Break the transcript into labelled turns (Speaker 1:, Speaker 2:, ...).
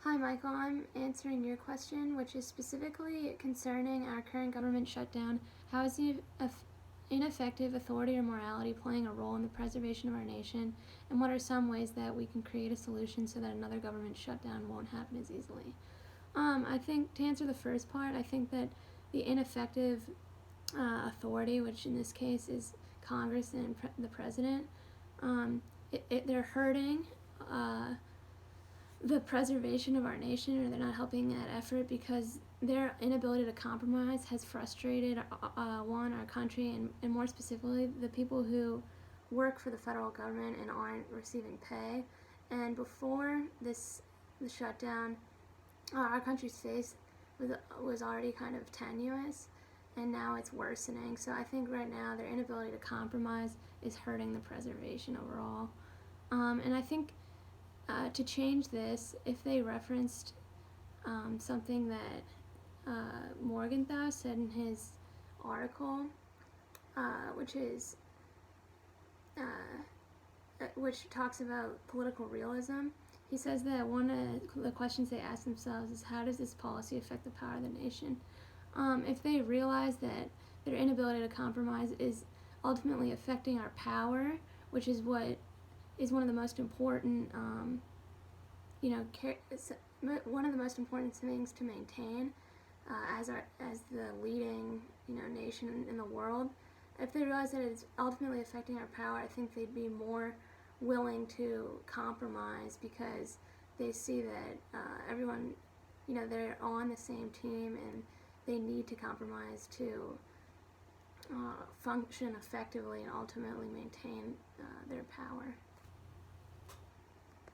Speaker 1: Hi, Michael. I'm answering your question, which is specifically concerning our current government shutdown. How is the ineffective authority or morality playing a role in the preservation of our nation? And what are some ways that we can create a solution so that another government shutdown won't happen as easily? I think, to answer the first part, I think that the ineffective authority, which in this case is Congress and the President, they're hurting the preservation of our nation, or they're not helping that effort because their inability to compromise has frustrated our country, and more specifically the people who work for the federal government and aren't receiving pay. And before the shutdown, our country's face was already kind of tenuous, and now it's worsening. So I think right now their inability to compromise is hurting the preservation overall. And I think to change this, if they referenced something that Morgenthau said in his article, which talks about political realism, he says that one of the questions they ask themselves is, how does this policy affect the power of the nation? If they realize that their inability to compromise is ultimately affecting our power, which is what is one of the most important, one of the most important things to maintain as the leading, nation in the world. If they realize that it's ultimately affecting our power, I think they'd be more willing to compromise because they see that everyone, they're on the same team and they need to compromise to function effectively and ultimately maintain their power.